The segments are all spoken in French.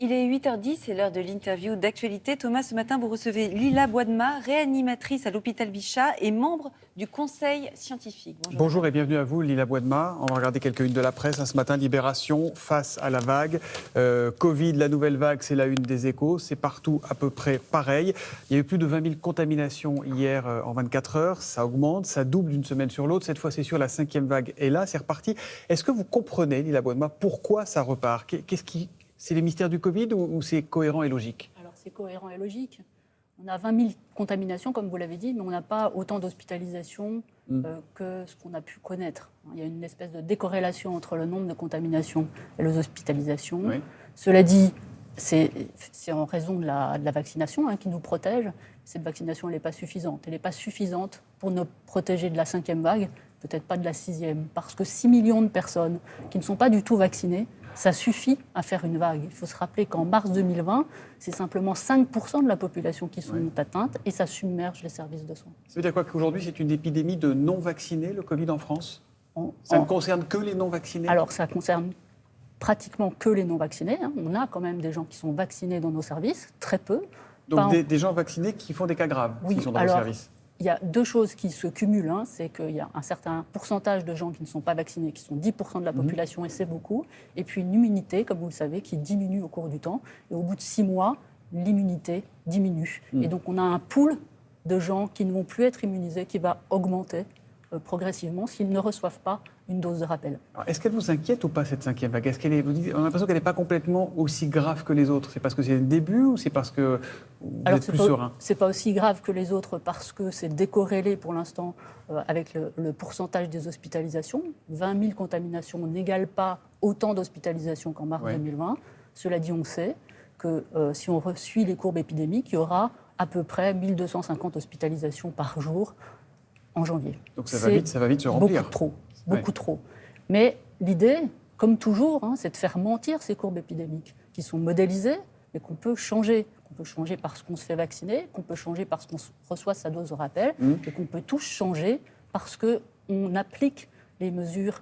Il est 8h10, c'est l'heure de l'interview d'actualité. Thomas, ce matin, vous recevez Lila Boadma, réanimatrice à l'hôpital Bichat et membre du conseil scientifique. Bonjour et bienvenue à vous, Lila Boadma. On va regarder quelques-unes de la presse. Ce matin, Libération, face à la vague. Covid, la nouvelle vague, c'est la une des Échos. C'est partout à peu près pareil. Il y a eu plus de 20 000 contaminations hier en 24 heures. Ça augmente, ça double d'une semaine sur l'autre. Cette fois, c'est sûr, la 5e vague est là, c'est reparti. Est-ce que vous comprenez, Lila Boadma, pourquoi ça repart ? C'est les mystères du Covid ou c'est cohérent et logique ? Alors c'est cohérent et logique. On a 20 000 contaminations, comme vous l'avez dit, mais on n'a pas autant d'hospitalisations que ce qu'on a pu connaître. Il y a une espèce de décorrélation entre le nombre de contaminations et les hospitalisations. Oui. Cela dit, c'est en raison de la vaccination qui nous protège. Cette vaccination, elle n'est pas suffisante. Elle n'est pas suffisante pour nous protéger de la 5e vague, peut-être pas de la 6e, parce que 6 millions de personnes qui ne sont pas du tout vaccinées, ça suffit à faire une vague. Il faut se rappeler qu'en mars 2020, c'est simplement 5% de la population qui sont atteintes et ça submerge les services de soins. Ça veut dire quoi qu'aujourd'hui, c'est une épidémie de non-vaccinés, le Covid en France ? Ça ne concerne que les non-vaccinés ? Alors, ça concerne pratiquement que les non-vaccinés. On a quand même des gens qui sont vaccinés dans nos services, très peu. Donc des gens vaccinés qui font des cas graves, qui sont dans nos services ? Il y a deux choses qui se cumulent. C'est qu'il y a un certain pourcentage de gens qui ne sont pas vaccinés, qui sont 10% de la population, et c'est beaucoup. Et puis une immunité, comme vous le savez, qui diminue au cours du temps. Et au bout de 6 mois, l'immunité diminue. Et donc on a un pool de gens qui ne vont plus être immunisés, qui va augmenter progressivement s'ils ne reçoivent pas une dose de rappel. Alors, est-ce qu'elle vous inquiète ou pas, cette 5e vague ? On a l'impression qu'elle n'est pas complètement aussi grave que les autres. C'est parce que c'est le début ou c'est parce que vous êtes plus serein ? C'est pas aussi grave que les autres parce que c'est décorrélé pour l'instant avec le pourcentage des hospitalisations. 20 000 contaminations n'égale pas autant d'hospitalisations qu'en mars 2020. Cela dit, on sait que si on suit les courbes épidémiques, il y aura à peu près 1250 hospitalisations par jour en janvier. Donc ça va vite se remplir. Beaucoup trop. Mais l'idée, comme toujours, c'est de faire mentir ces courbes épidémiques qui sont modélisées, mais qu'on peut changer. Qu'on peut changer parce qu'on se fait vacciner, qu'on peut changer parce qu'on reçoit sa dose de rappel, et qu'on peut tous changer parce qu'on applique les mesures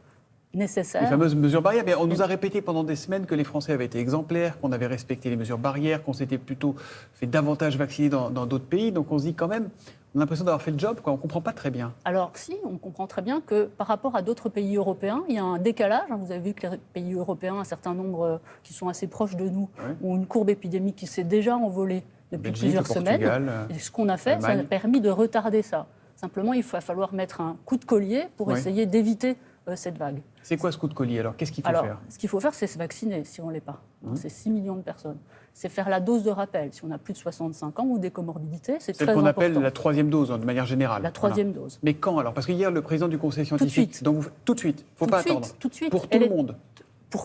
nécessaires. Les fameuses mesures barrières. Mais on nous a répété pendant des semaines que les Français avaient été exemplaires, qu'on avait respecté les mesures barrières, qu'on s'était plutôt fait davantage vacciner dans d'autres pays. Donc on se dit quand même, on a l'impression d'avoir fait le job, quoi. On ne comprend pas très bien. Alors si, on comprend très bien que par rapport à d'autres pays européens, il y a un décalage. Vous avez vu que les pays européens, un certain nombre qui sont assez proches de nous, ont une courbe épidémique qui s'est déjà envolée depuis plusieurs semaines. Et ce qu'on a fait, ça a permis de retarder ça. Simplement, il va falloir mettre un coup de collier pour essayer d'éviter cette vague. C'est quoi ce coup de collier alors ? Qu'est-ce qu'il faut faire ? Ce qu'il faut faire, c'est se vacciner si on ne l'est pas. C'est 6 millions de personnes. C'est faire la dose de rappel si on a plus de 65 ans ou des comorbidités. C'est très important. C'est ce qu'on appelle la 3e dose, de manière générale. La 3e dose. Mais quand alors ? Parce que hier, le président du conseil scientifique... Tout de suite. Il ne faut pas attendre. Tout de suite. Pour tout le monde.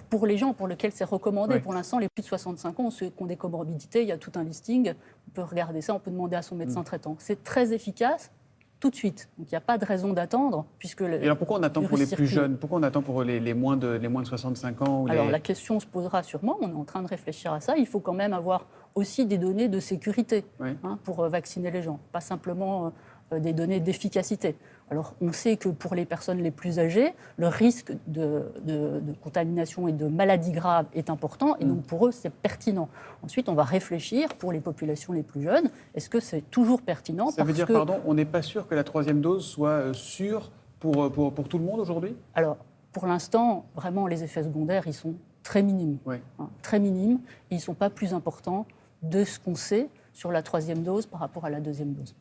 Pour les gens pour lesquels c'est recommandé. Pour l'instant, les plus de 65 ans, ceux qui ont des comorbidités, il y a tout un listing. On peut regarder ça, on peut demander à son médecin traitant. C'est très efficace. Tout de suite. Donc il n'y a pas de raison d'attendre. Puisque et alors pourquoi on attend pour les plus jeunes ? Pourquoi on attend pour les moins de 65 ans Alors la question se posera sûrement. On est en train de réfléchir à ça. Il faut quand même avoir aussi des données de sécurité pour vacciner les gens. Pas simplement des données d'efficacité. Alors on sait que pour les personnes les plus âgées, le risque de contamination et de maladies graves est important. Et donc pour eux, c'est pertinent. Ensuite, on va réfléchir pour les populations les plus jeunes. Est-ce que c'est toujours pertinent ? Ça veut dire, on n'est pas sûr que la 3e dose soit sûre pour tout le monde aujourd'hui ? Alors, pour l'instant, vraiment, les effets secondaires, ils sont très minimes. Très minimes. Et ils ne sont pas plus importants de ce qu'on sait sur la 3e dose par rapport à la 2e dose.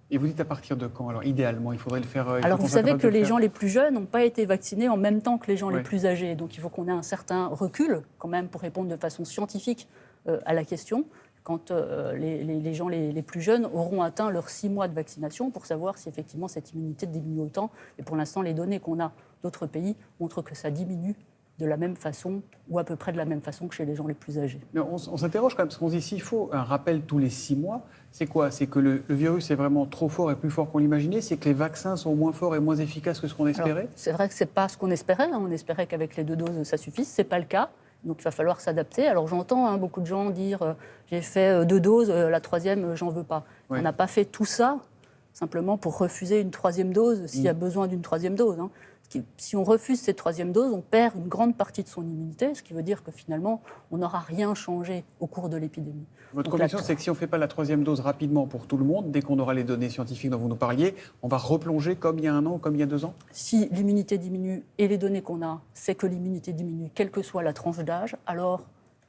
Et vous dites à partir de quand ? Alors idéalement, il faudrait le faire... Alors vous savez que les gens les plus jeunes n'ont pas été vaccinés en même temps que les gens les plus âgés. Donc il faut qu'on ait un certain recul quand même pour répondre de façon scientifique à la question. Quand les gens les plus jeunes auront atteint leurs 6 mois de vaccination pour savoir si effectivement cette immunité diminue autant. Et pour l'instant, les données qu'on a d'autres pays montrent que ça diminue de la même façon ou à peu près de la même façon que chez les gens les plus âgés. Mais on s'interroge quand même, parce qu'on se dit s'il faut un rappel tous les 6 mois, c'est quoi ? C'est que le virus est vraiment trop fort et plus fort qu'on l'imaginait ? C'est que les vaccins sont moins forts et moins efficaces que ce qu'on espérait ? Alors, c'est vrai que ce n'est pas ce qu'on espérait. On espérait qu'avec les 2 doses, ça suffise. Ce n'est pas le cas. Donc il va falloir s'adapter. Alors j'entends beaucoup de gens dire j'ai fait 2 doses, la 3e, j'en veux pas. On n'a pas fait tout ça simplement pour refuser une 3e dose s'il y a besoin d'une 3e dose. Si on refuse cette troisième dose, on perd une grande partie de son immunité, ce qui veut dire que finalement, on n'aura rien changé au cours de l'épidémie. Votre Donc, conviction, c'est que si on ne fait pas la troisième dose rapidement pour tout le monde, dès qu'on aura les données scientifiques dont vous nous parliez, on va replonger comme il y a 1 an ou comme il y a 2 ans? Si l'immunité diminue, et les données qu'on a, c'est que l'immunité diminue, quelle que soit la tranche d'âge, alors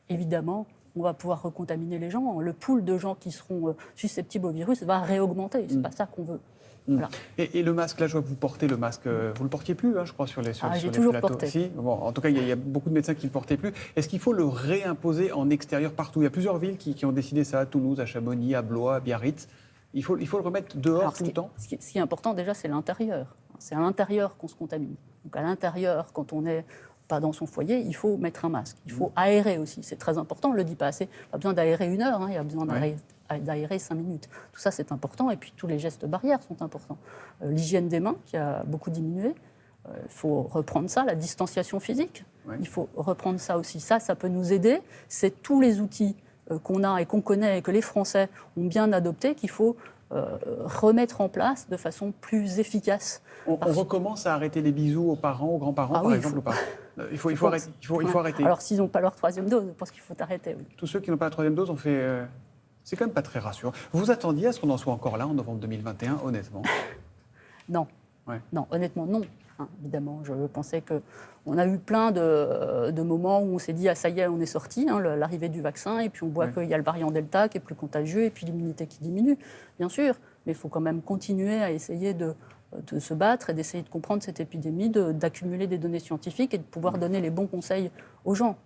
évidemment, on va pouvoir recontaminer les gens. Le pool de gens qui seront susceptibles au virus va réaugmenter. Ce n'est pas ça qu'on veut. Voilà. Et le masque, là, je vois que vous portez le masque. Vous ne le portiez plus, hein, je crois, sur les plateaux. J'ai toujours porté. Si, bon, en tout cas, il y a beaucoup de médecins qui ne le portaient plus. Est-ce qu'il faut le réimposer en extérieur partout? Il y a plusieurs villes qui ont décidé ça, à Toulouse, à Chamonix, à Blois, à Biarritz. Il faut le remettre dehors. Alors, tout le temps? Ce qui est important, déjà, c'est l'intérieur. C'est à l'intérieur qu'on se contamine. Donc, à l'intérieur, quand on n'est pas dans son foyer, il faut mettre un masque. Il faut aérer aussi. C'est très important, on ne le dit pas assez. Pas besoin d'aérer 1 heure, il y a besoin d'aérer 5 minutes. Tout ça, c'est important. Et puis, tous les gestes barrières sont importants. L'hygiène des mains, qui a beaucoup diminué. Il faut reprendre ça, la distanciation physique. Il faut reprendre ça aussi. Ça peut nous aider. C'est tous les outils qu'on a et qu'on connaît et que les Français ont bien adoptés qu'il faut remettre en place de façon plus efficace. On recommence à arrêter les bisous aux parents, aux grands-parents, par exemple, ou pas? Il faut arrêter. Alors, s'ils n'ont pas leur troisième dose, je pense qu'il faut arrêter. Oui. Tous ceux qui n'ont pas la troisième dose ont fait... C'est quand même pas très rassurant. Vous attendiez à ce qu'on en soit encore là en novembre 2021, honnêtement? Non. Non, honnêtement, non. Évidemment, je pensais qu'on a eu plein de moments où on s'est dit « ah ça y est, on est sorti l'arrivée du vaccin, et puis on voit qu'il y a le variant Delta qui est plus contagieux, et puis l'immunité qui diminue, bien sûr. Mais il faut quand même continuer à essayer de se battre et d'essayer de comprendre cette épidémie, d'accumuler des données scientifiques et de pouvoir donner les bons conseils aux gens.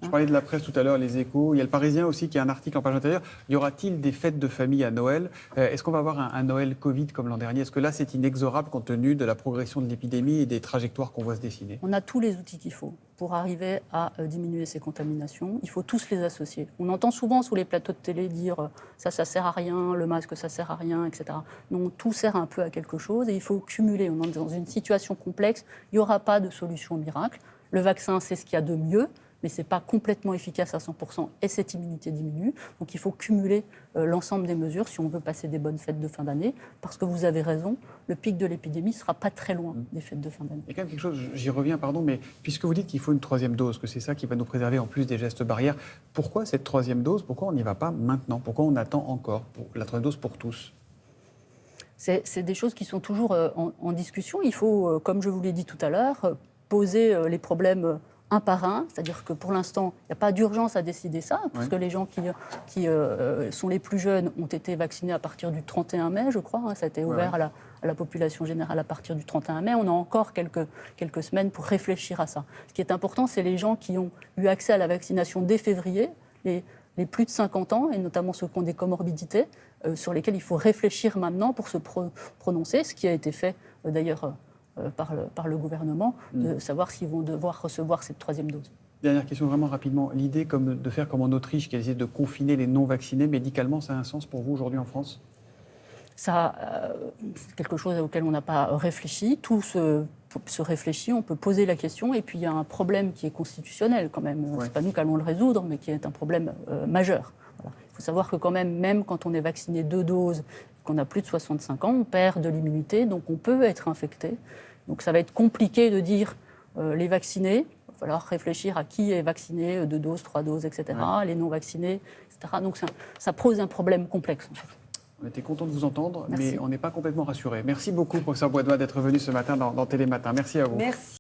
Je parlais de la presse tout à l'heure, les Échos. Il y a le Parisien aussi qui a un article en page intérieure. Y aura-t-il des fêtes de famille à Noël? Est-ce qu'on va avoir un Noël Covid comme l'an dernier? Est-ce que là, c'est inexorable compte tenu de la progression de l'épidémie et des trajectoires qu'on voit se dessiner? On a tous les outils qu'il faut pour arriver à diminuer ces contaminations. Il faut tous les associer. On entend souvent sous les plateaux de télé dire ça sert à rien, le masque, ça sert à rien, etc. Non, tout sert un peu à quelque chose et il faut cumuler. On est dans une situation complexe. Il n'y aura pas de solution miracle. Le vaccin, c'est ce qu'il y a de mieux, mais ce n'est pas complètement efficace à 100% et cette immunité diminue. Donc il faut cumuler l'ensemble des mesures si on veut passer des bonnes fêtes de fin d'année, parce que vous avez raison, le pic de l'épidémie ne sera pas très loin des fêtes de fin d'année. Il y a quand même quelque chose, j'y reviens, pardon, mais puisque vous dites qu'il faut une troisième dose, que c'est ça qui va nous préserver en plus des gestes barrières, pourquoi cette troisième dose? Pourquoi on n'y va pas maintenant? Pourquoi on attend encore la troisième dose pour tous? C'est des choses qui sont toujours en discussion. Il faut, comme je vous l'ai dit tout à l'heure, poser les problèmes un par un, c'est-à-dire que pour l'instant, il n'y a pas d'urgence à décider ça, parce que les gens qui sont les plus jeunes ont été vaccinés à partir du 31 mai, je crois. Ça a été ouvert à la population générale à partir du 31 mai. On a encore quelques semaines pour réfléchir à ça. Ce qui est important, c'est les gens qui ont eu accès à la vaccination dès février, les plus de 50 ans, et notamment ceux qui ont des comorbidités, sur lesquels il faut réfléchir maintenant pour se prononcer, ce qui a été fait d'ailleurs par le gouvernement, de savoir s'ils vont devoir recevoir cette troisième dose. Dernière question, vraiment rapidement. L'idée de faire comme en Autriche, qui a essayé de confiner les non-vaccinés médicalement, ça a un sens pour vous aujourd'hui en France? Ça, c'est quelque chose auquel on n'a pas réfléchi. Tout se réfléchit, on peut poser la question, et puis il y a un problème qui est constitutionnel quand même. Ce n'est pas nous qui allons le résoudre, mais qui est un problème majeur. Voilà. Il faut savoir que quand même quand on est vacciné 2 doses, qu'on a plus de 65 ans, on perd de l'immunité, donc on peut être infecté. Donc ça va être compliqué de dire les vaccinés, il va falloir réfléchir à qui est vacciné, 2 doses, 3 doses, etc., les non-vaccinés, etc. Donc ça pose un problème complexe en fait. On était content de vous entendre, Merci. mais on n'est pas complètement rassuré. Merci beaucoup, professeur Boadma, d'être venu ce matin dans Télématin. Merci à vous. Merci.